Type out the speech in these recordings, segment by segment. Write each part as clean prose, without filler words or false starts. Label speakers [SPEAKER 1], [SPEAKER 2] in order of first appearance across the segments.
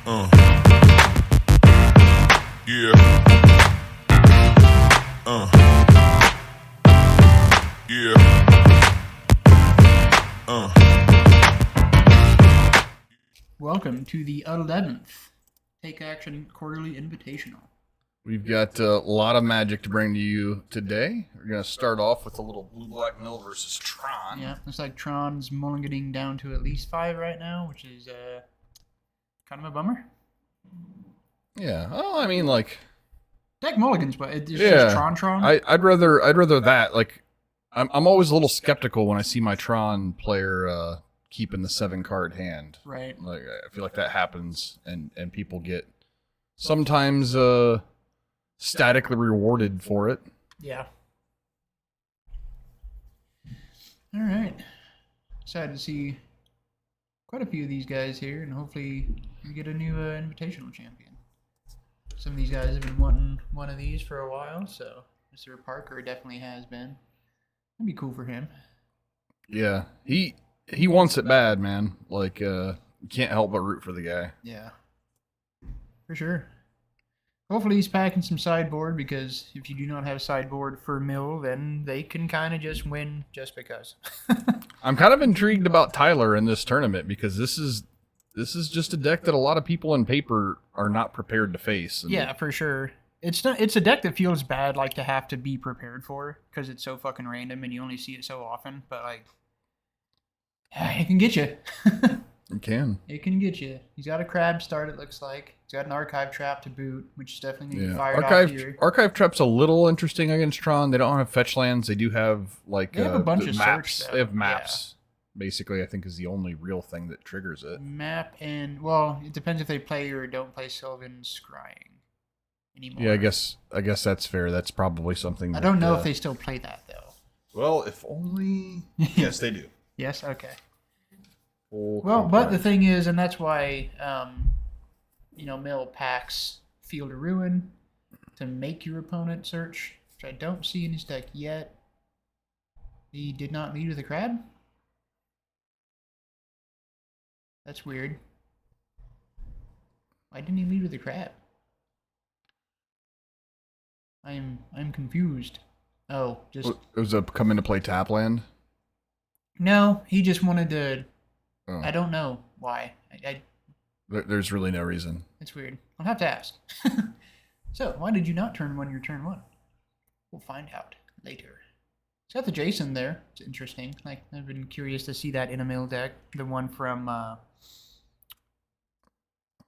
[SPEAKER 1] Uh, yeah. Yeah.
[SPEAKER 2] Welcome to the 11th Take Action Quarterly Invitational.
[SPEAKER 3] We've got a lot of magic to bring to you today. We're going to start off with a little Blue Black Mill versus Tron.
[SPEAKER 2] Yeah, looks like Tron's mulliganing down to at least 5 right now, which is kind of a bummer.
[SPEAKER 3] Yeah. Oh, I mean, like,
[SPEAKER 2] Deck mulligans, but it's
[SPEAKER 3] yeah,
[SPEAKER 2] just Tron.
[SPEAKER 3] I'd rather that. Like, I'm always a little skeptical when I see my Tron player keeping the 7-card hand.
[SPEAKER 2] Right.
[SPEAKER 3] Like, I feel like that happens, and people get sometimes statically rewarded for it.
[SPEAKER 2] Yeah. All right. Excited to see quite a few of these guys here, and hopefully we get a new invitational champion. Some of these guys have been wanting one of these for a while, so Mr. Parker definitely has been. That'd be cool for him.
[SPEAKER 3] Yeah, he wants it bad, man. Like, you can't help but root for the guy.
[SPEAKER 2] Yeah. For sure. Hopefully he's packing some sideboard, because if you do not have sideboard for Mill, then they can kind of just win just because.
[SPEAKER 3] I'm kind of intrigued about Tyler in this tournament because this is just a deck that a lot of people in paper are not prepared to face. And
[SPEAKER 2] yeah, for sure. It's a deck that feels bad, like, to have to be prepared for, because it's so fucking random and you only see it so often. But, like, it can get you.
[SPEAKER 3] it can.
[SPEAKER 2] It can get you. He's got a crab start, it looks like. He's got an archive trap to boot, which is definitely going to be fired off here.
[SPEAKER 3] Archive trap's a little interesting against Tron. They don't have fetch lands. They do have, like,
[SPEAKER 2] they have a bunch of
[SPEAKER 3] maps.
[SPEAKER 2] search,
[SPEAKER 3] they have maps. Yeah. Basically, I think is the only real thing that triggers it.
[SPEAKER 2] Map and, well, it depends if they play or don't play Sylvan Scrying anymore.
[SPEAKER 3] Yeah, I guess that's fair. That's probably something
[SPEAKER 2] I don't know if they still play that, though.
[SPEAKER 3] Well, if only... Yes, they do.
[SPEAKER 2] Yes? Okay.
[SPEAKER 3] Well,
[SPEAKER 2] but the thing is, and that's why, Mill packs Field of Ruin to make your opponent search, which I don't see in his deck yet. He did not lead with a crab? That's weird. Why didn't he lead with a crab? I'm confused. Oh, just...
[SPEAKER 3] It was a come into play tap land?
[SPEAKER 2] No, he just wanted to...
[SPEAKER 3] Oh.
[SPEAKER 2] I don't know why.
[SPEAKER 3] There's really no reason.
[SPEAKER 2] It's weird. I'll have to ask. So, why did you not turn one your turn 1? We'll find out later. It's got the Jason there. It's interesting. Like, I've been curious to see that in a Mill deck. The one from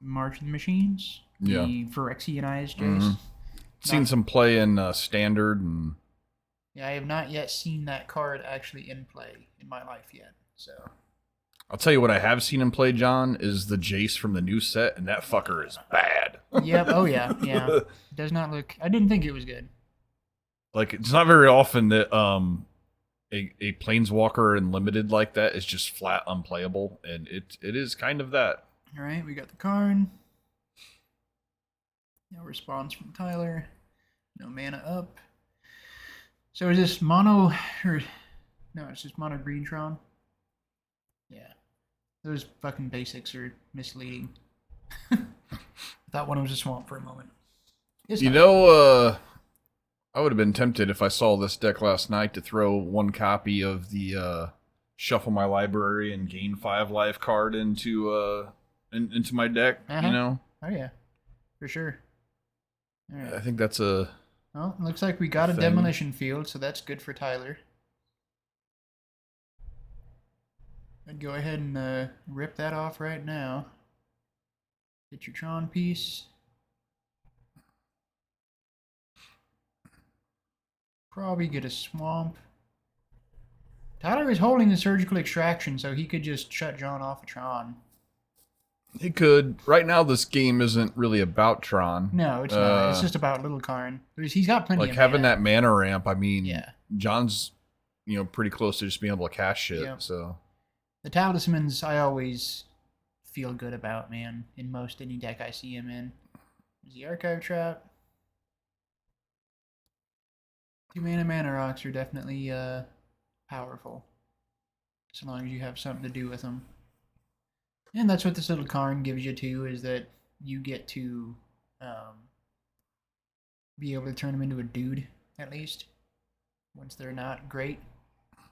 [SPEAKER 2] March of the Machines.
[SPEAKER 3] Yeah.
[SPEAKER 2] The Phyrexianized Jace.
[SPEAKER 3] Mm-hmm. Seen some play in Standard. And
[SPEAKER 2] yeah, I have not yet seen that card actually in play in my life yet. So
[SPEAKER 3] I'll tell you what I have seen him play, John, is the Jace from the new set, and that fucker is bad.
[SPEAKER 2] Yep. Oh, yeah. Yeah. It does not look... I didn't think it was good.
[SPEAKER 3] Like, it's not very often that a Planeswalker in Limited like that is just flat unplayable, and it is kind of that.
[SPEAKER 2] All right, we got the Karn. No response from Tyler. No mana up. So is this mono... or no, it's just mono green Tron? Yeah. Those fucking basics are misleading. I thought one was a swamp for a moment.
[SPEAKER 3] I would have been tempted if I saw this deck last night to throw one copy of the Shuffle My Library and Gain 5 life card into my deck,
[SPEAKER 2] Oh, yeah. For sure.
[SPEAKER 3] All right. I think that's a...
[SPEAKER 2] Well, it looks like we got a Demolition Field, so that's good for Tyler. I'd go ahead and rip that off right now. Get your Tron piece. Probably get a Swamp. Tyler is holding the Surgical Extraction, so he could just shut John off a Tron.
[SPEAKER 3] He could. Right now, this game isn't really about Tron.
[SPEAKER 2] No, it's not. It's just about Little Karn. He's got plenty of mana.
[SPEAKER 3] Like, having that mana ramp, I mean,
[SPEAKER 2] yeah.
[SPEAKER 3] John's, pretty close to just being able to cast shit,
[SPEAKER 2] yep.
[SPEAKER 3] So...
[SPEAKER 2] The Talismans I always feel good about, man, in most any deck I see him in. There's the Archive Trap. 2 mana rocks are definitely powerful. So long as you have something to do with them. And that's what this little Karn gives you too, is that you get to be able to turn them into a dude, at least. Once they're not great,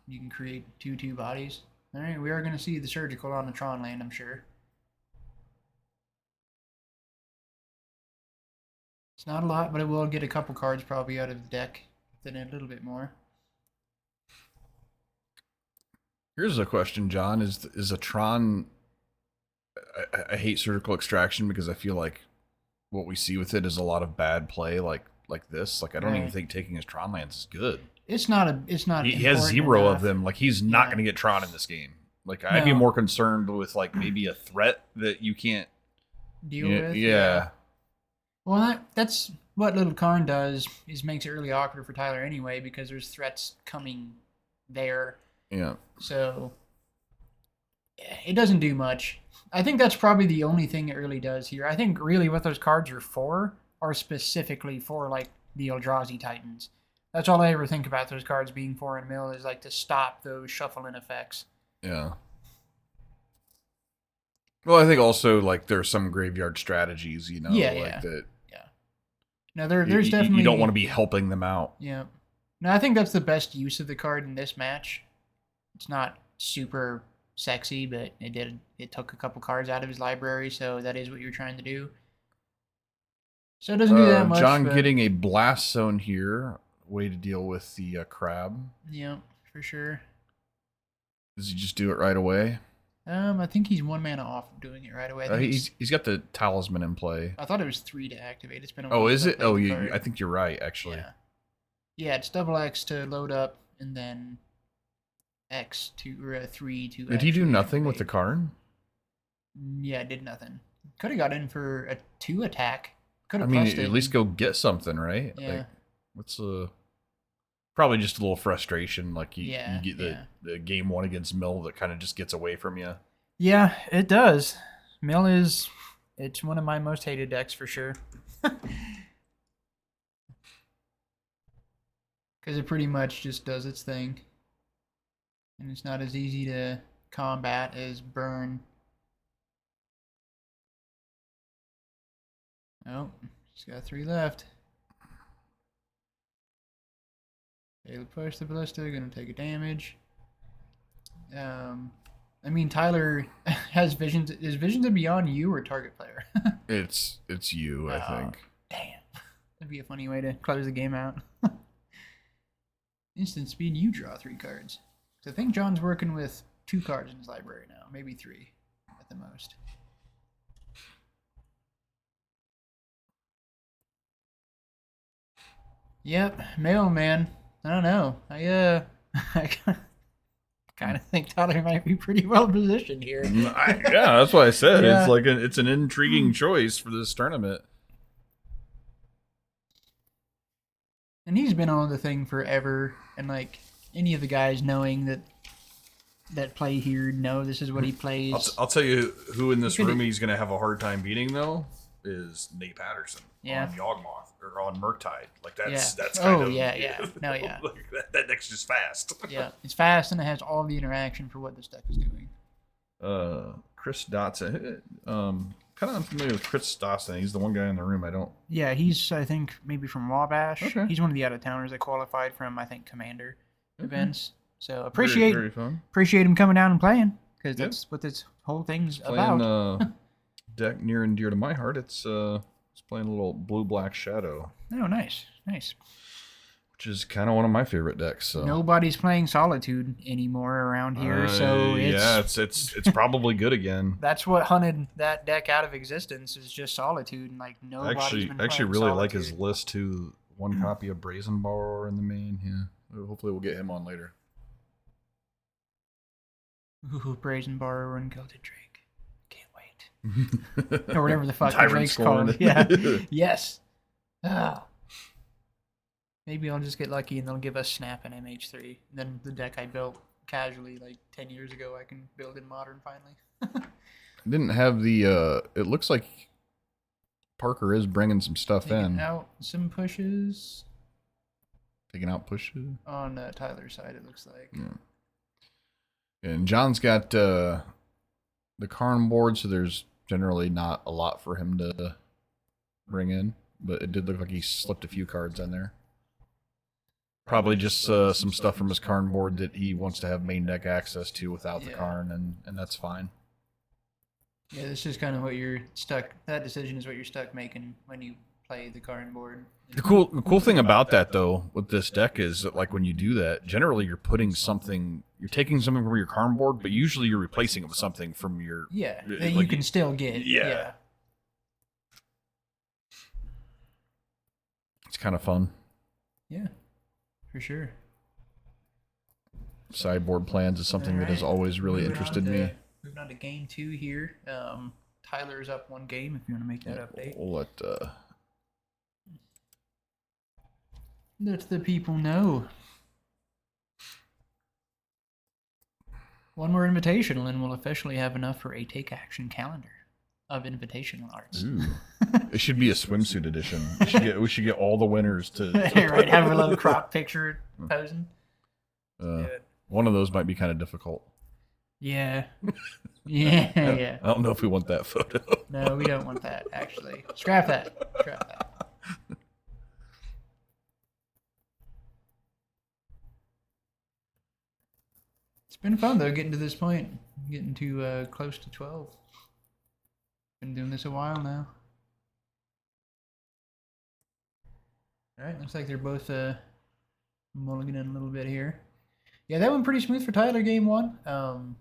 [SPEAKER 2] you can create 2/2 bodies. Alright, we are going to see the surgical on the Tron land, I'm sure. It's not a lot, but it will get a couple cards probably out of the deck. Then a little bit more.
[SPEAKER 3] Here's a question, John. Is a Tron... I hate surgical extraction because I feel like what we see with it is a lot of bad play like this. Like I don't even think taking his Tron lands is good.
[SPEAKER 2] It's not.
[SPEAKER 3] He has 0 of them. Like he's not going to get Tron in this game. Like I'd be more concerned with like maybe a threat that you can't
[SPEAKER 2] deal with.
[SPEAKER 3] Yeah.
[SPEAKER 2] Well, that's what Little Karn does. Is makes it really awkward for Tyler anyway because there's threats coming there.
[SPEAKER 3] Yeah.
[SPEAKER 2] So it doesn't do much. I think that's probably the only thing it really does here. I think really what those cards are for are specifically for like the Eldrazi Titans. That's all I ever think about those cards being for in mill is like to stop those shuffling effects.
[SPEAKER 3] Yeah. Well, I think also like there's some graveyard strategies, you know, that.
[SPEAKER 2] Yeah. No, there's definitely
[SPEAKER 3] you don't want to be helping them out.
[SPEAKER 2] Yeah. No, I think that's the best use of the card in this match. It's not super sexy, but it took a couple cards out of his library, so that is what you're trying to do. So it doesn't do that much.
[SPEAKER 3] John getting a blast zone here, way to deal with the crab.
[SPEAKER 2] Yeah, for sure.
[SPEAKER 3] Does he just do it right away?
[SPEAKER 2] I think he's 1 mana off of doing it right away.
[SPEAKER 3] He's got the talisman in play.
[SPEAKER 2] I thought it was 3 to activate. It's been a
[SPEAKER 3] while. Oh, is it? Oh,
[SPEAKER 2] I
[SPEAKER 3] think you're right, actually.
[SPEAKER 2] Yeah, it's double X to load up, and then X to or 3 to.
[SPEAKER 3] Did he do nothing with the Karn?
[SPEAKER 2] Yeah, it did nothing. Could have got in for a 2 attack. Could have.
[SPEAKER 3] I mean, at least go get something, right?
[SPEAKER 2] Yeah.
[SPEAKER 3] Like, what's probably just a little frustration, like you get the game 1 against Mill that kind of just gets away from you.
[SPEAKER 2] Yeah, it does. Mill it's one of my most hated decks for sure. Because it pretty much just does its thing. And it's not as easy to combat as Burn. Oh, she's got 3 left. They'll push the ballista, gonna take a damage. I mean, Tyler has visions. Is visions of beyond you or target player?
[SPEAKER 3] it's you, I think.
[SPEAKER 2] Damn, that'd be a funny way to close the game out. Instant speed, you draw 3 cards. So I think John's working with 2 cards in his library now, maybe 3 at the most. Yep, mailman. I don't know. I kind of think Tyler might be pretty well positioned here.
[SPEAKER 3] Yeah, that's what I said. Yeah. It's like it's an intriguing choice for this tournament.
[SPEAKER 2] And he's been on the thing forever, and like any of the guys knowing that play here know this is what he plays.
[SPEAKER 3] I'll tell you who in this room he's going to have a hard time beating though is Nate Patterson on Yawgmoth or on Murktide. Like that's kind of like that deck's just fast.
[SPEAKER 2] Yeah, it's fast and it has all the interaction for what this deck is doing.
[SPEAKER 3] Chris Dotson, kind of unfamiliar with Chris Dotson. He's the one guy in the room I don't.
[SPEAKER 2] Yeah, he's I think maybe from Wabash.
[SPEAKER 3] Okay.
[SPEAKER 2] He's one of the out of towners that qualified from I think Commander events. So appreciate him coming down and playing because that's what this whole thing's about.
[SPEAKER 3] Deck near and dear to my heart. It's playing a little blue-black Shadow.
[SPEAKER 2] Oh, nice.
[SPEAKER 3] Which is kind of one of my favorite decks. So
[SPEAKER 2] nobody's playing Solitude anymore around here, so
[SPEAKER 3] it's probably good again.
[SPEAKER 2] That's what hunted that deck out of existence is just Solitude, and like nobody's been
[SPEAKER 3] actually really
[SPEAKER 2] Solitude.
[SPEAKER 3] Like his list too. 1 copy of Brazen Borrower in the main. Yeah, hopefully we'll get him on later.
[SPEAKER 2] Ooh, Brazen Borrower and Gilded Drake. Or whatever the fuck
[SPEAKER 3] Tyrant
[SPEAKER 2] Drake's
[SPEAKER 3] Scorn.
[SPEAKER 2] called. Yeah. Yes. Maybe I'll just get lucky and they'll give us Snap and MH3. And then the deck I built casually like 10 years ago, I can build in Modern finally.
[SPEAKER 3] Didn't have the. It looks like Parker is bringing some stuff in.
[SPEAKER 2] Out some pushes.
[SPEAKER 3] Taking out pushes
[SPEAKER 2] on Tyler's side. It looks like.
[SPEAKER 3] Yeah. And John's got the Karn board, so there's generally not a lot for him to bring in, but it did look like he slipped a few cards in there. Probably just some stuff from his Karn board that he wants to have main deck access to without the Karn, and that's fine.
[SPEAKER 2] Yeah, this is kind of what you're stuck. That decision is what you're stuck making when you play the Karn board.
[SPEAKER 3] The cool thing about that though with this deck is that, like, when you do that, generally you're taking something from your Karn board, but usually you're replacing it with something from your
[SPEAKER 2] that
[SPEAKER 3] like
[SPEAKER 2] you can still get.
[SPEAKER 3] Yeah. It's kind of fun.
[SPEAKER 2] Yeah, for sure.
[SPEAKER 3] Sideboard plans is something that has always really interested me.
[SPEAKER 2] Moving on to game 2 here. Tyler's up 1 game if you want to make that update.
[SPEAKER 3] We'll
[SPEAKER 2] Let the people know. 1 more invitational and we'll officially have enough for a take action calendar of invitational arts.
[SPEAKER 3] Ooh. It should be a swimsuit edition. We should get all the winners to
[SPEAKER 2] right, have a little crop picture posing.
[SPEAKER 3] One of those might be kind of difficult.
[SPEAKER 2] Yeah. Yeah.
[SPEAKER 3] I don't know if we want that photo.
[SPEAKER 2] No, we don't want that, actually. Scrap that. It's been fun, though, getting to this point. Getting to close to 12. Been doing this a while now. Alright, looks like they're both mulliganing a little bit here. Yeah, that went pretty smooth for Tyler game 1.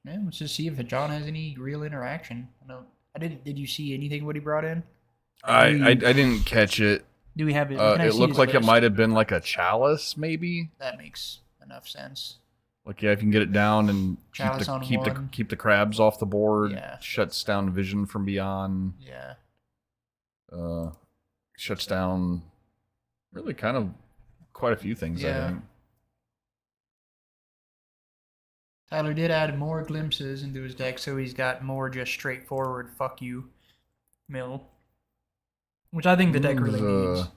[SPEAKER 2] Let's just see if John has any real interaction. Did you see anything what he brought in?
[SPEAKER 3] I didn't catch it.
[SPEAKER 2] Do we have it?
[SPEAKER 3] It looked like it might have been like a chalice, maybe.
[SPEAKER 2] That makes enough sense.
[SPEAKER 3] Like, yeah, if you can get it down and keep the crabs off the board, shuts down vision from beyond.
[SPEAKER 2] Yeah.
[SPEAKER 3] Shuts down really kind of quite a few things, I think.
[SPEAKER 2] Tyler did add more glimpses into his deck, so he's got more just straightforward fuck you mill. Which I think the deck really needs.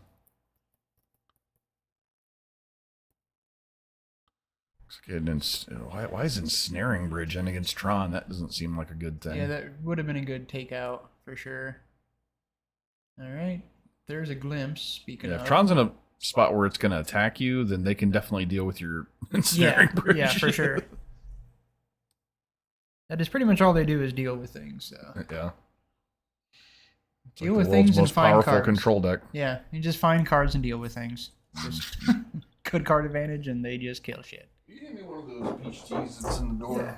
[SPEAKER 3] Why is Ensnaring Bridge in against Tron? That doesn't seem like a good thing.
[SPEAKER 2] Yeah, that would have been a good takeout for sure. Alright. There's a glimpse, speaking of.
[SPEAKER 3] If Tron's in a spot where it's going to attack you, then they can definitely deal with your Ensnaring Bridge.
[SPEAKER 2] Yeah, for sure. That is pretty much all they do is deal with things. So.
[SPEAKER 3] Yeah.
[SPEAKER 2] Deal with things and find
[SPEAKER 3] powerful
[SPEAKER 2] cards.
[SPEAKER 3] Control deck.
[SPEAKER 2] Yeah, you just find cards and deal with things. Just good card advantage, and they just kill shit.
[SPEAKER 3] You give me one of those peach teas that's in the door. Yeah.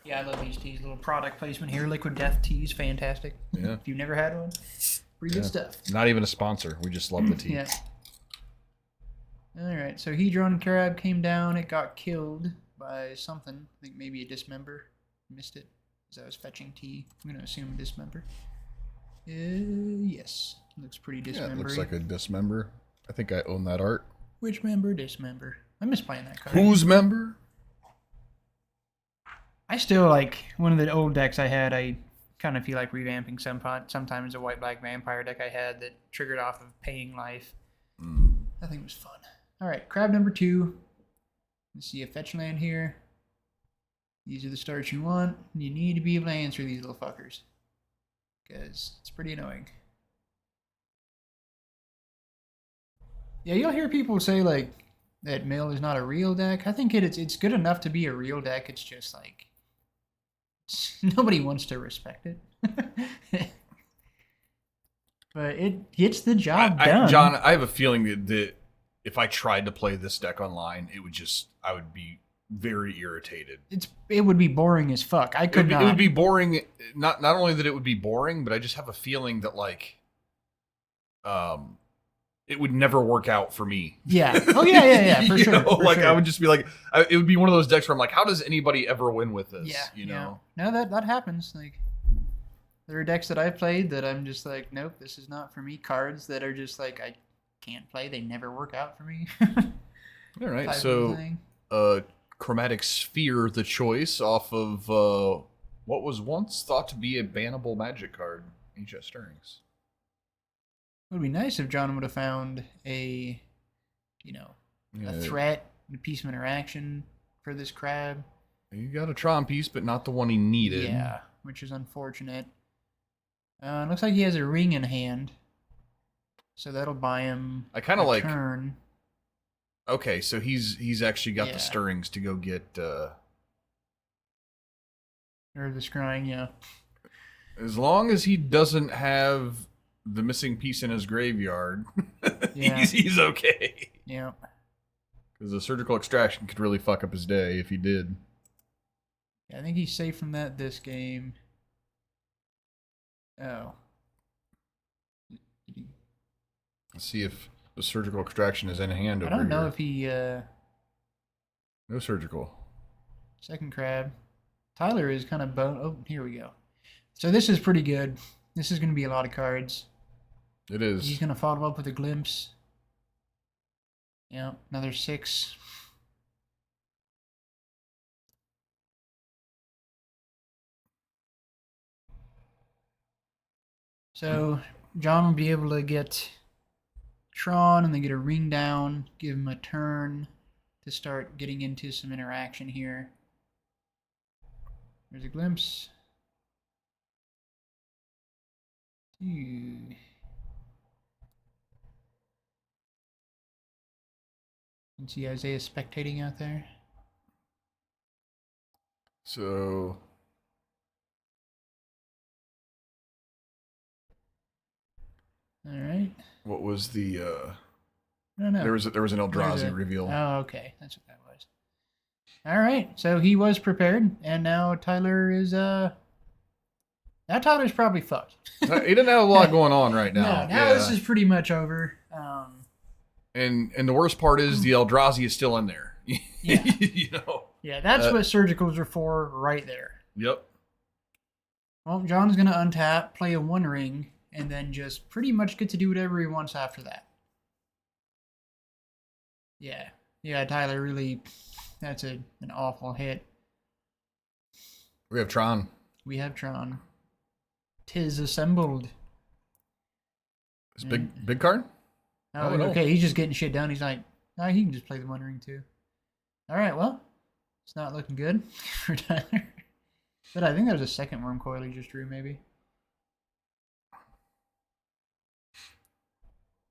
[SPEAKER 2] Yeah, I love these teas. Little product placement here. Liquid Death teas, fantastic.
[SPEAKER 3] Yeah.
[SPEAKER 2] If you've never had one, pretty good stuff.
[SPEAKER 3] Not even a sponsor. We just love the tea.
[SPEAKER 2] Yeah. Alright, so Hedron Crab came down. It got killed by something. I think maybe a dismember. Missed it as I was fetching tea. I'm going to assume dismember. Yes. Looks pretty dismember.
[SPEAKER 3] Yeah, it looks like a dismember. I think I own that art.
[SPEAKER 2] Which member? Dismember. I miss playing that card.
[SPEAKER 3] Whose member?
[SPEAKER 2] I still like one of the old decks I had. I kind of feel like revamping sometimes a white-black vampire deck I had that triggered off of Paying Life. That thing was fun. Alright, crab number 2. Let's see a fetch land here. These are the starts you want. You need to be able to answer these little fuckers. Because it's pretty annoying. Yeah, you'll hear people say, like, that Mill is not a real deck. I think it's good enough to be a real deck. It's just, like, nobody wants to respect it. But it gets the job done.
[SPEAKER 3] John, I have a feeling that if I tried to play this deck online, I would be very irritated.
[SPEAKER 2] It would be boring as fuck. It would
[SPEAKER 3] be boring. Not only that it would be boring, but I just have a feeling that, like, it would never work out for me.
[SPEAKER 2] Yeah. Oh yeah, for sure.
[SPEAKER 3] Sure. I would just be like, it would be one of those decks where I'm like, how does anybody ever win with this?
[SPEAKER 2] Yeah.
[SPEAKER 3] You know?
[SPEAKER 2] No, that happens. Like, there are decks that I've played that I'm just like, nope, this is not for me. Cards that are just like, I can't play. They never work out for me.
[SPEAKER 3] All right. So, Chromatic Sphere, the choice off of what was once thought to be a bannable Magic card, HS Stirrings.
[SPEAKER 2] It would be nice if John would have found a, a threat, a piece of interaction for this crab.
[SPEAKER 3] You got a Tron piece, but not the one he needed.
[SPEAKER 2] Yeah, which is unfortunate. Looks like he has a ring in hand, so that'll buy him
[SPEAKER 3] I kind of like.
[SPEAKER 2] turn.
[SPEAKER 3] Okay, so he's actually got the stirrings to go get.
[SPEAKER 2] Or the scrying, yeah.
[SPEAKER 3] As long as he doesn't have the missing piece in his graveyard, he's okay.
[SPEAKER 2] Yeah.
[SPEAKER 3] Because a surgical extraction could really fuck up his day if he did.
[SPEAKER 2] Yeah, I think he's safe from that this game. Oh.
[SPEAKER 3] Let's see if the surgical extraction is in hand over
[SPEAKER 2] I don't know
[SPEAKER 3] here.
[SPEAKER 2] if he...
[SPEAKER 3] No surgical.
[SPEAKER 2] Second crab. Tyler is kind of bone... Oh, here we go. So this is pretty good. This is going to be a lot of cards.
[SPEAKER 3] It is.
[SPEAKER 2] He's going to follow up with a glimpse. Yeah, another 6. So John will be able to get Tron and then get a ring down, give him a turn to start getting into some interaction here. There's a glimpse. You can see Isaiah spectating out there.
[SPEAKER 3] So
[SPEAKER 2] All right.
[SPEAKER 3] what was the?
[SPEAKER 2] I don't know.
[SPEAKER 3] There was an Eldrazi reveal.
[SPEAKER 2] Oh, okay, that's what that was. All right, so he was prepared, and now Tyler is Now Tyler's probably fucked.
[SPEAKER 3] He doesn't have a lot going on right now.
[SPEAKER 2] No, now this is pretty much over.
[SPEAKER 3] And the worst part is the Eldrazi is still in there.
[SPEAKER 2] Yeah.
[SPEAKER 3] You know.
[SPEAKER 2] Yeah, that's what surgicals are for right there.
[SPEAKER 3] Yep.
[SPEAKER 2] Well, John's gonna untap, play a 1 ring, and then just pretty much get to do whatever he wants after that. Yeah. Yeah, Tyler really, that's an awful hit.
[SPEAKER 3] We have Tron.
[SPEAKER 2] We have Tron. 'Tis assembled.
[SPEAKER 3] It's big card?
[SPEAKER 2] Oh, okay, he's just getting shit done. He's like, oh, he can just play the 1 ring too. All right, well, it's not looking good for Tyler. But I think there was a second worm coil he just drew, maybe.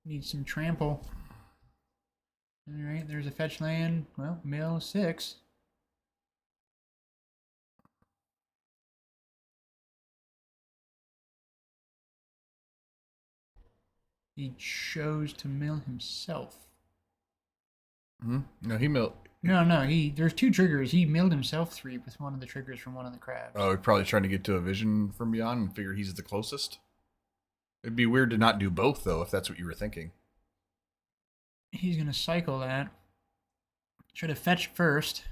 [SPEAKER 2] Needs some trample. All right, there's a fetch land. Well, mill 6. He chose to mill himself.
[SPEAKER 3] No, he milled.
[SPEAKER 2] No, there's 2 triggers. He milled himself 3 with one of the triggers from one of the crabs.
[SPEAKER 3] Oh, he's probably trying to get to a vision from beyond and figure he's the closest. It'd be weird to not do both, though, if that's what you were thinking.
[SPEAKER 2] He's going to cycle that. Should have fetched first.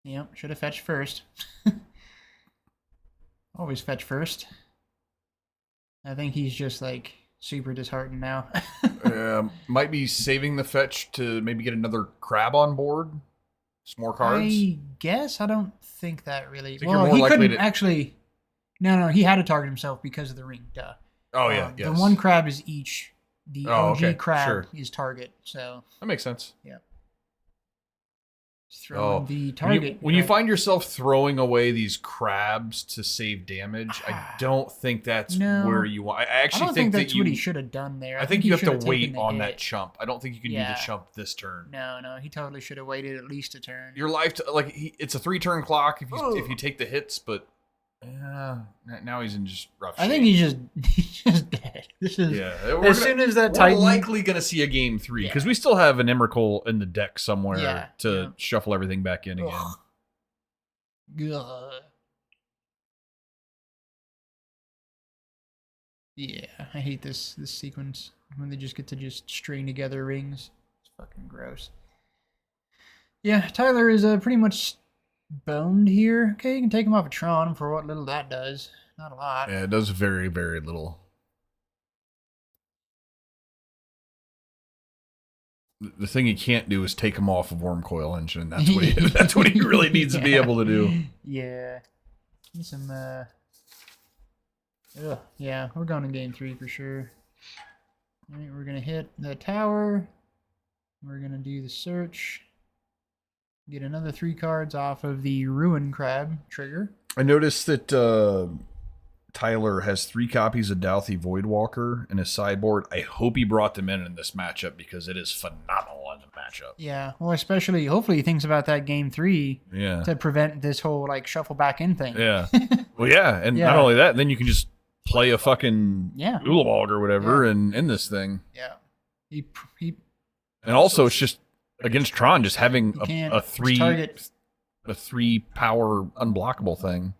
[SPEAKER 2] Yep, should have fetched first. Always fetch first. I think he's just like super disheartened now.
[SPEAKER 3] Might be saving the fetch to maybe get another crab on board. Some more cards.
[SPEAKER 2] I guess. I don't think that really.
[SPEAKER 3] Think
[SPEAKER 2] Well,
[SPEAKER 3] you're more
[SPEAKER 2] he
[SPEAKER 3] likely
[SPEAKER 2] couldn't
[SPEAKER 3] to-
[SPEAKER 2] actually. No, he had to target himself because of the ring. Duh.
[SPEAKER 3] Oh, yeah, yes.
[SPEAKER 2] The 1 crab is each. The OG crab
[SPEAKER 3] sure.
[SPEAKER 2] is target. So
[SPEAKER 3] That makes sense.
[SPEAKER 2] yeah. Just throwing the target.
[SPEAKER 3] When you find yourself throwing away these crabs to save damage, I don't think that's where you want. I actually
[SPEAKER 2] don't think that's
[SPEAKER 3] that
[SPEAKER 2] what he should have done there.
[SPEAKER 3] I think you have
[SPEAKER 2] should
[SPEAKER 3] to wait
[SPEAKER 2] taken the
[SPEAKER 3] on
[SPEAKER 2] hit.
[SPEAKER 3] that chump. I don't think you can do the chump this turn.
[SPEAKER 2] No, he totally should have waited at least a turn.
[SPEAKER 3] Your life, it's a 3-turn clock if you take the hits, but now he's in just rough shape.
[SPEAKER 2] I think he's just dead. This is as soon as that
[SPEAKER 3] we're
[SPEAKER 2] Titan.
[SPEAKER 3] likely going to see a game 3 because we still have an Emrakul in the deck somewhere to shuffle everything back in again.
[SPEAKER 2] Ugh. Yeah, I hate this sequence when they just get to just string together rings. It's fucking gross. Yeah, Tyler is pretty much boned here. Okay, you can take him off a Tron for what little that does. Not a lot.
[SPEAKER 3] Yeah, it does very, very little. The thing he can't do is take him off of Worm Coil Engine. That's what he really needs to be able to do.
[SPEAKER 2] Yeah. Need some yeah, we're going to game 3 for sure. Alright, we're gonna hit the tower. We're going to do the search. Get another 3 cards off of the Ruin Crab trigger.
[SPEAKER 3] I noticed that Tyler has 3 copies of Douthie Voidwalker in his sideboard. I hope he brought them in this matchup because it is phenomenal in the matchup.
[SPEAKER 2] Yeah, well, especially, hopefully he thinks about that game 3 to prevent this whole, like, shuffle back in thing.
[SPEAKER 3] Yeah. Well, yeah, and not only that, then you can just play a fucking Ulamog or whatever and end this thing.
[SPEAKER 2] Yeah.
[SPEAKER 3] And also, it's just against Tron, just having a 3 power unblockable thing.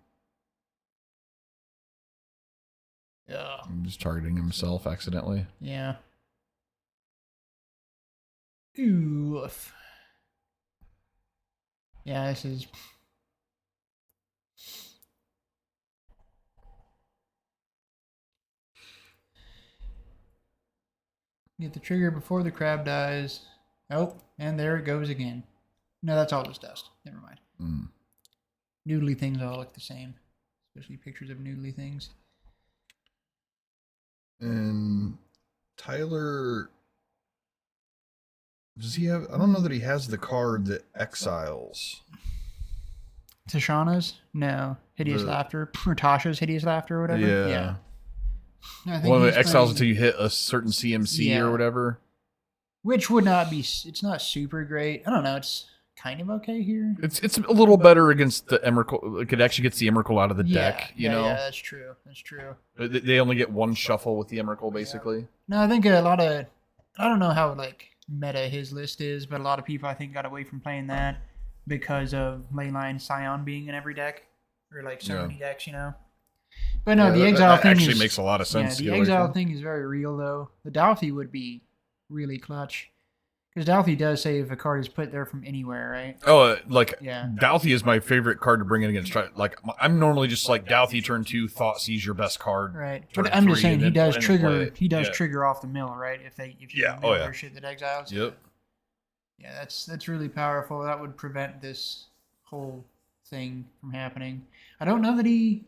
[SPEAKER 2] Yeah.
[SPEAKER 3] I'm just targeting himself accidentally.
[SPEAKER 2] Yeah. Oof. Yeah, this is... Get the trigger before the crab dies. Oh, and there it goes again. No, that's all just dust. Never mind. Noodly things all look the same. Especially pictures of noodly things.
[SPEAKER 3] And Tyler, does he have? I don't know that he has the card that exiles.
[SPEAKER 2] Tashana's? No. Hideous Laughter. Or Tasha's Hideous Laughter or whatever?
[SPEAKER 3] Yeah.
[SPEAKER 2] I think
[SPEAKER 3] One of the exiles until you hit a certain CMC or whatever.
[SPEAKER 2] Which would not be... It's not super great. I don't know. It's kind of okay here.
[SPEAKER 3] It's a little better against the Emrakul. It actually gets the Emrakul out of the deck, you know?
[SPEAKER 2] Yeah, that's true. That's true.
[SPEAKER 3] They only get 1 shuffle with the Emrakul, basically.
[SPEAKER 2] No, I think a lot of... I don't know how, like, meta his list is, but a lot of people, I think, got away from playing that because of Leyline Scion being in every deck. Or, like, so many decks, you know? But no, the exile thing
[SPEAKER 3] actually makes a lot of sense.
[SPEAKER 2] Yeah, the exile thing is very real, though. The Douthie would be really clutch. Because Douthie does say if a card is put there from anywhere, right?
[SPEAKER 3] Oh, Douthie is my favorite card to bring in against. Like, I'm normally just like Douthie turn 2, Thought Seize your best card.
[SPEAKER 2] Right. But I'm just saying he does trigger. He does trigger off the mill, right? If you mill shit that exiles.
[SPEAKER 3] Yep.
[SPEAKER 2] Yeah, that's really powerful. That would prevent this whole thing from happening. I don't know that he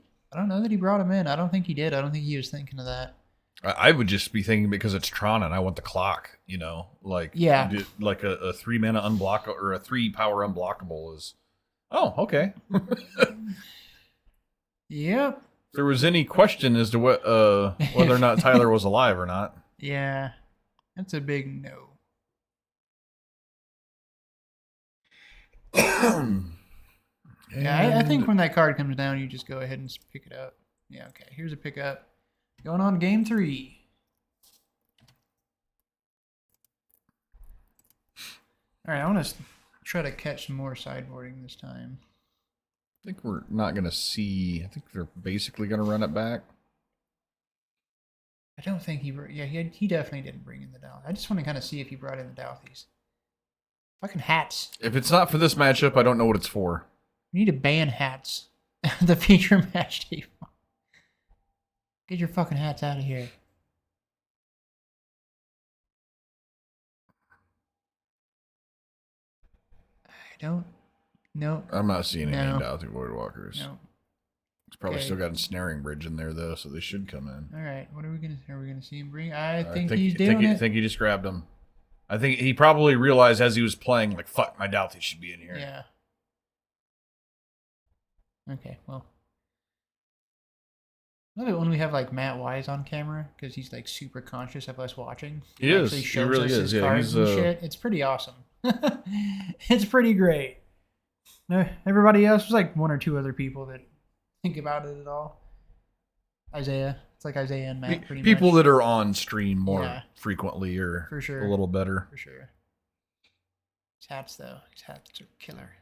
[SPEAKER 2] brought him in. I don't think he did. I don't think he was thinking of that.
[SPEAKER 3] I would just be thinking because it's Tron and I want the clock, you know, like like a 3 mana unblock or a 3 power unblockable is. Oh, okay.
[SPEAKER 2] Yep.
[SPEAKER 3] If there was any question as to whether or not Tyler was alive or not.
[SPEAKER 2] Yeah, that's a big no. Yeah, I think when that card comes down, you just go ahead and pick it up. Yeah, okay. Here's a pickup. Going on to game 3. All right, I want to try to catch some more sideboarding this time.
[SPEAKER 3] I think we're not going to see... I think they're basically going to run it back.
[SPEAKER 2] I don't think he definitely didn't bring in the Douthie. I just want to kind of see if he brought in the Douthies. Fucking hats.
[SPEAKER 3] If it's not for this matchup, I don't know what it's for.
[SPEAKER 2] We need to ban hats. The feature match table. Get your fucking hats out of here. I don't... No.
[SPEAKER 3] I'm not seeing any Douthie Voidwalkers.
[SPEAKER 2] No.
[SPEAKER 3] It's probably still got a Snaring Bridge in there, though, so they should come in.
[SPEAKER 2] All right. What are we gonna see him bring? I think he's doing it.
[SPEAKER 3] I think he just grabbed him. I think he probably realized as he was playing, like, fuck, my Douthie should be in here.
[SPEAKER 2] Yeah. Okay, well. I love it when we have, like, Matt Wise on camera, because he's, like, super conscious of us watching.
[SPEAKER 3] He is. He really is. Yeah,
[SPEAKER 2] he's shit. It's pretty awesome. It's pretty great. Everybody else, there's, like, 1 or 2 other people that think about it at all. Isaiah. It's like Isaiah and Matt, pretty
[SPEAKER 3] people
[SPEAKER 2] much.
[SPEAKER 3] that are on stream more frequently or
[SPEAKER 2] for sure.
[SPEAKER 3] a little better.
[SPEAKER 2] For sure. His hats, though. His hats are killer.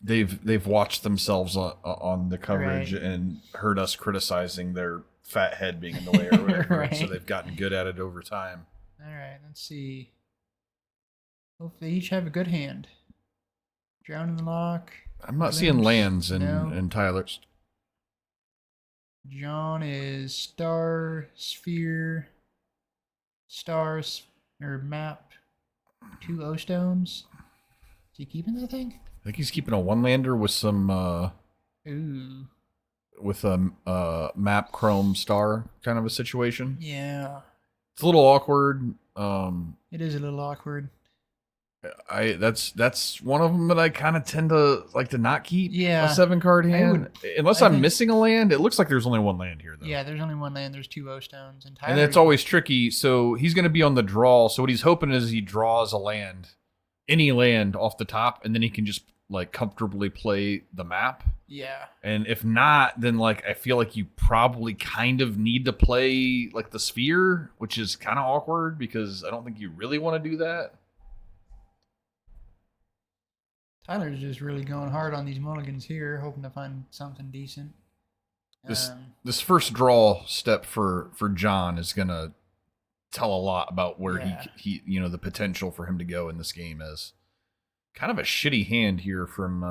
[SPEAKER 3] They've watched themselves on the coverage and heard us criticizing their fat head being in the way or whatever. So they've gotten good at it over time.
[SPEAKER 2] All right, let's see. Hopefully they each have a good hand. Drown in the Lock.
[SPEAKER 3] I'm not seeing lands in Tyler's.
[SPEAKER 2] John is Star, Sphere, Stars, or Map, 2 O-Stones. Is he keeping that thing?
[SPEAKER 3] I think he's keeping a 1-lander with some...
[SPEAKER 2] Ooh.
[SPEAKER 3] With a map chrome star kind of a situation.
[SPEAKER 2] Yeah.
[SPEAKER 3] It's a little awkward.
[SPEAKER 2] It is a little awkward.
[SPEAKER 3] That's one of them that I kind of tend to like to not keep.
[SPEAKER 2] Yeah.
[SPEAKER 3] A 7-card hand, unless I'm
[SPEAKER 2] think-
[SPEAKER 3] missing a land. It looks like there's only one land here though.
[SPEAKER 2] Yeah, there's only one land. There's 2 O stones, and
[SPEAKER 3] And it's always tricky. So he's going to be on the draw. So what he's hoping is he draws a land, any land off the top, and then he can just like comfortably play the map.
[SPEAKER 2] Yeah.
[SPEAKER 3] And if not, then like I feel like you probably kind of need to play like the sphere, which is kind of awkward because I don't think you really want to do that.
[SPEAKER 2] Tyler's just really going hard on these mulligans here, hoping to find something decent.
[SPEAKER 3] This first draw step for John is gonna tell a lot about where he the potential for him to go in this game is. Kind of a shitty hand here from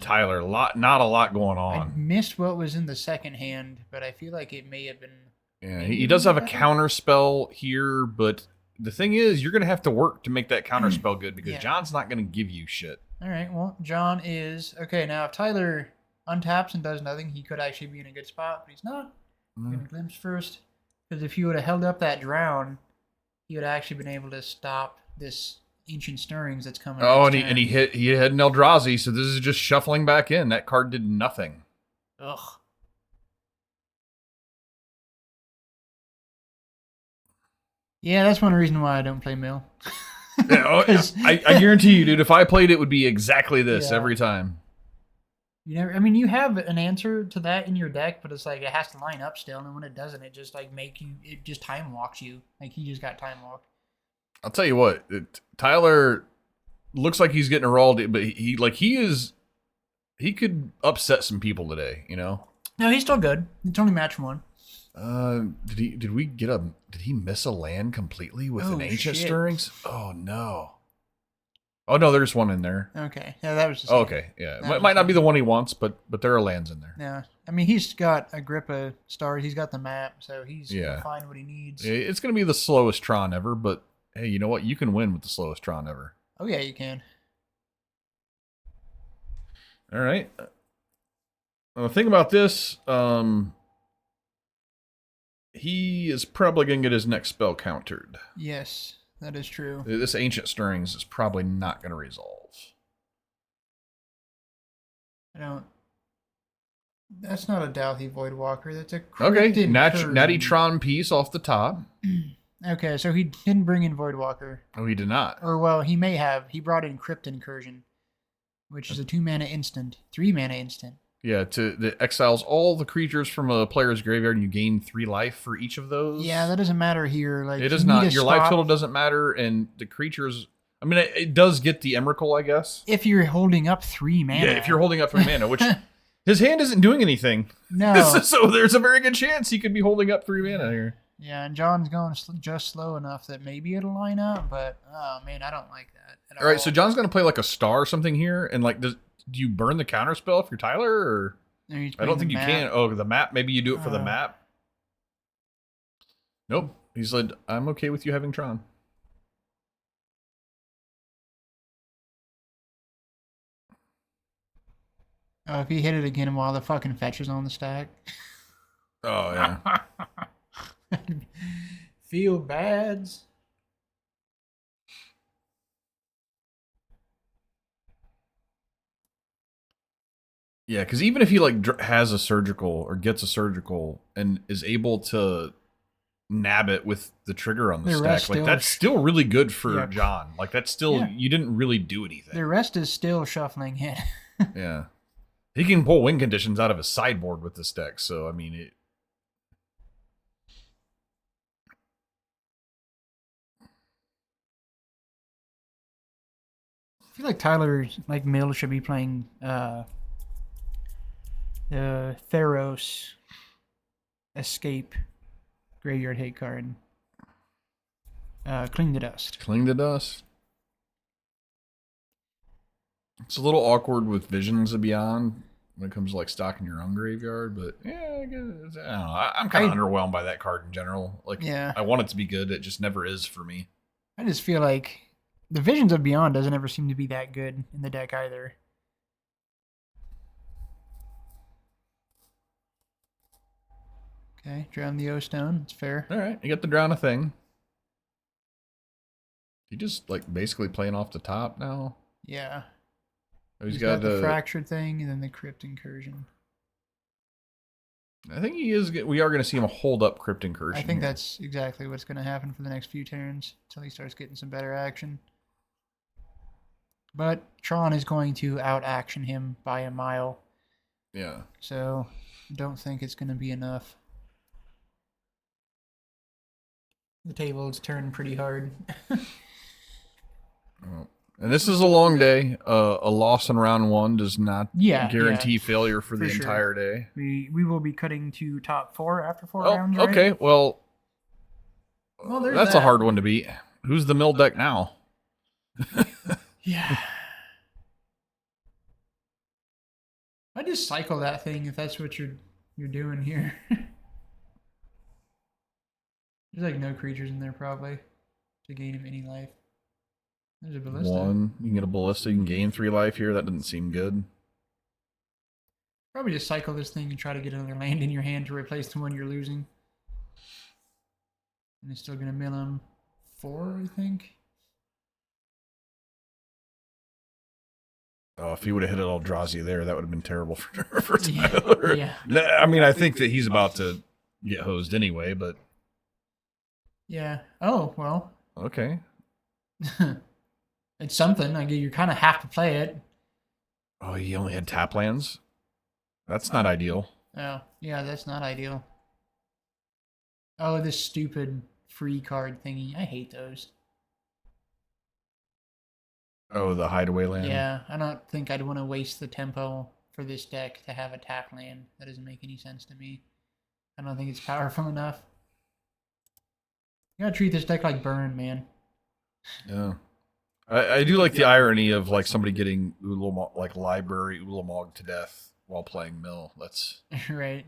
[SPEAKER 3] Tyler. Not a lot going
[SPEAKER 2] I
[SPEAKER 3] on.
[SPEAKER 2] missed what was in the second hand, but I feel like it may have been.
[SPEAKER 3] Yeah, he does have a counter spell here, but the thing is, you're gonna have to work to make that counter spell good because John's not gonna give you shit.
[SPEAKER 2] All right. Well, John is okay now. If Tyler untaps and does nothing, he could actually be in a good spot, but he's not. Gonna glimpse first, because if he would have held up that drown, he would have actually been able to stop this ancient stirrings that's coming.
[SPEAKER 3] Oh, and he had an Eldrazi, so this is just shuffling back in. That card did nothing.
[SPEAKER 2] Ugh. Yeah, that's one reason why I don't play Mill.
[SPEAKER 3] I guarantee you, dude, if I played it would be exactly this every time.
[SPEAKER 2] You never. I mean, you have an answer to that in your deck, but it's like it has to line up still, and when it doesn't, it just like it just time walks you. Like he just got time walked.
[SPEAKER 3] I'll tell you what, Tyler looks like he's getting a roll, but he could upset some people today, you know?
[SPEAKER 2] No, he's still good. It's only match 1.
[SPEAKER 3] Did he miss a land completely with an ancient stirrings? Oh no. Oh no, there's one in there.
[SPEAKER 2] Okay. Yeah, that was just
[SPEAKER 3] okay. Yeah. It might not be the one he wants, but there are lands in there.
[SPEAKER 2] Yeah. I mean, he's got a grip of stars, he's got the map, so he's gonna find what he needs.
[SPEAKER 3] Yeah, it's gonna be the slowest Tron ever, but hey, you know what? You can win with the slowest Tron ever.
[SPEAKER 2] Oh yeah, you can.
[SPEAKER 3] All right. The thing about this, he is probably going to get his next spell countered.
[SPEAKER 2] Yes, that is true.
[SPEAKER 3] This Ancient Stirrings is probably not going to resolve.
[SPEAKER 2] That's not a Douthie Voidwalker. That's a
[SPEAKER 3] okay. Natty Tron piece off the top.
[SPEAKER 2] Okay, so he didn't bring in Voidwalker.
[SPEAKER 3] Oh, he did not.
[SPEAKER 2] Or well, he may have. He brought in Crypt Incursion, which is a 2-mana instant, 3-mana instant.
[SPEAKER 3] Yeah, that exiles all the creatures from a player's graveyard, and you gain 3 life for each of those.
[SPEAKER 2] Yeah, that doesn't matter here. Like
[SPEAKER 3] it does not. Your life total doesn't matter, and the creatures. I mean, it does get the Emrakul, I guess.
[SPEAKER 2] If you're holding up 3 mana.
[SPEAKER 3] Yeah, if you're holding up 3 mana, which his hand isn't doing anything.
[SPEAKER 2] No.
[SPEAKER 3] So there's a very good chance he could be holding up 3 mana here.
[SPEAKER 2] Yeah, and John's going just slow enough that maybe it'll line up, but oh man, I don't like that at all.
[SPEAKER 3] All right, so John's going to play like a star or something here, and like, do you burn the counterspell if you're Tyler, or I don't think you can. Oh, the map. Maybe you do it for the map. Nope. He said, "I'm okay with you having Tron."
[SPEAKER 2] Oh, if he hit it again while the fucking fetch is on the stack.
[SPEAKER 3] Oh yeah.
[SPEAKER 2] Feel bads.
[SPEAKER 3] Yeah, because even if he like has a surgical or gets a surgical and is able to nab it with the trigger on the stack, like that's still really good for John. Like that's still you didn't really do anything.
[SPEAKER 2] The rest is still shuffling in.
[SPEAKER 3] Yeah, he can pull win conditions out of his sideboard with this deck. So I mean it.
[SPEAKER 2] I feel like Tyler, like Mill, should be playing the Theros Escape Graveyard Hate card. Cling to Dust.
[SPEAKER 3] Cling to Dust. It's a little awkward with Visions of Beyond when it comes to like stocking your own graveyard, but yeah, I don't know. I'm kind of underwhelmed by that card in general. Like, I want it to be good. It just never is for me.
[SPEAKER 2] I just feel like the Visions of Beyond doesn't ever seem to be that good in the deck either. Okay, drown the O-Stone. It's fair.
[SPEAKER 3] All right, you got to drown a thing. He just like basically playing off the top now.
[SPEAKER 2] Yeah.
[SPEAKER 3] Oh,
[SPEAKER 2] He's got the fractured thing and then the crypt incursion.
[SPEAKER 3] I think he is. We are going to see him hold up crypt incursion.
[SPEAKER 2] I think that's exactly what's going to happen for the next few turns until he starts getting some better action. But Tron is going to out-action him by a mile.
[SPEAKER 3] Yeah.
[SPEAKER 2] So, don't think it's going to be enough. The table's turned pretty hard.
[SPEAKER 3] And this is a long day. A loss in round 1 does not guarantee failure for the entire day.
[SPEAKER 2] We will be cutting to top 4 after 4 rounds, right?
[SPEAKER 3] Okay. Well, that's
[SPEAKER 2] that.
[SPEAKER 3] a hard one to beat. Who's the mill deck now?
[SPEAKER 2] Yeah. I just cycle that thing if that's what you're doing here. There's like no creatures in there probably to gain him any life. There's a ballista.
[SPEAKER 3] 1. You can get a ballista. You can gain 3 life here. That doesn't seem good.
[SPEAKER 2] Probably just cycle this thing and try to get another land in your hand to replace the one you're losing. And it's still going to mill him 4, I think.
[SPEAKER 3] Oh, if he would have hit it Eldrazi there, that would have been terrible for Tyler.
[SPEAKER 2] Yeah.
[SPEAKER 3] I mean, I think that he's about to get hosed anyway, but...
[SPEAKER 2] Yeah. Oh, well.
[SPEAKER 3] Okay.
[SPEAKER 2] It's something. I guess you kind of have to play it.
[SPEAKER 3] Oh, he only had tap lands? That's not ideal.
[SPEAKER 2] Oh, yeah, that's not ideal. Oh, this stupid free card thingy. I hate those.
[SPEAKER 3] Oh, the hideaway land?
[SPEAKER 2] Yeah, I don't think I'd want to waste the tempo for this deck to have a tap land. That doesn't make any sense to me. I don't think it's powerful enough. You gotta treat this deck like Burn, man.
[SPEAKER 3] Yeah. I do like the irony of like somebody getting like library Ulamog to death while playing Mill. That's
[SPEAKER 2] right.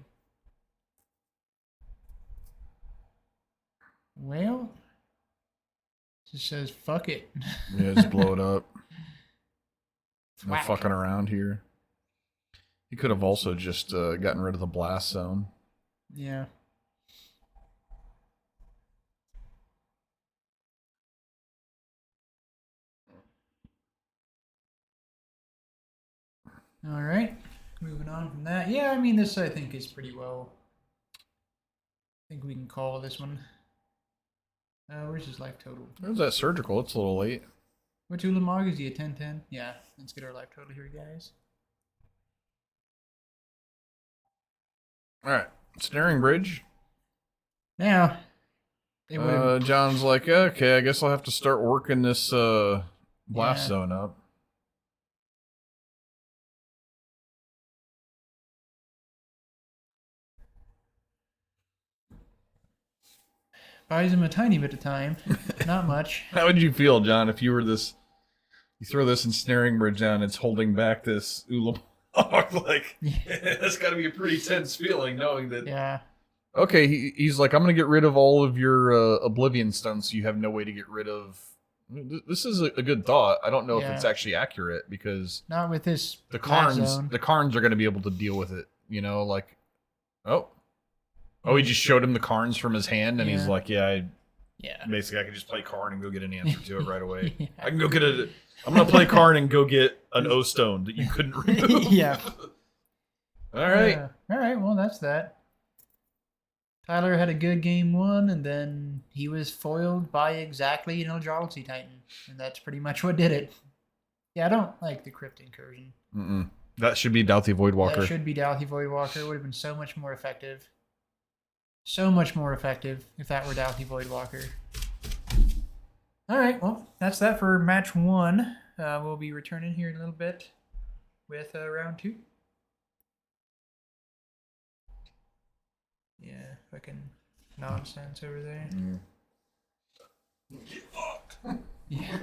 [SPEAKER 2] Well, it just says fuck it.
[SPEAKER 3] Yeah, just blow it up. No
[SPEAKER 2] Thwack.
[SPEAKER 3] fucking around here. He could have also just gotten rid of the blast zone.
[SPEAKER 2] Yeah. All right. Moving on from that. Yeah, I mean, this I think is pretty well. I think we can call this one. Where's his life total?
[SPEAKER 3] There's that surgical. It's a little late.
[SPEAKER 2] What Ulamog is he, a 10-10? Yeah, let's get our life total here, guys.
[SPEAKER 3] All right. Snaring Bridge.
[SPEAKER 2] Now,
[SPEAKER 3] John's like, okay, I guess I'll have to start working this blast zone up.
[SPEAKER 2] buys him a tiny bit of time. Not much.
[SPEAKER 3] How would you feel, John, if you were this? You throw this Snaring Bridge down, it's holding back this Ulamog. Like, that's got to be a pretty tense feeling, knowing that.
[SPEAKER 2] Yeah.
[SPEAKER 3] Okay, he's like, I'm going to get rid of all of your Oblivion stuns, so you have no way to get rid of... This is a good thought. I don't know if it's actually accurate, because...
[SPEAKER 2] Not with this
[SPEAKER 3] the Karns are going to be able to deal with it, you know, like... Oh, he just showed him the Karns from his hand, and he's like, basically, I can just play Karn and go get an answer to it right away. Yeah. I can go get I'm going to play Karn and go get an O-Stone that you couldn't remove.
[SPEAKER 2] Yeah.
[SPEAKER 3] All right.
[SPEAKER 2] All right, well, that's that. Tyler had a good game 1, and then he was foiled by exactly an Eldrazi Titan. And that's pretty much what did it. Yeah, I don't like the Crypt Incursion.
[SPEAKER 3] Mm-mm. That should be Douthie Voidwalker.
[SPEAKER 2] That should be Douthie Voidwalker. It would have been so much more effective. So much more effective if that were Douthie Voidwalker. All right, well, that's that for match 1. We'll be returning here in a little bit with round 2. Yeah, fucking nonsense over there.
[SPEAKER 3] Get fucked.
[SPEAKER 2] Yeah.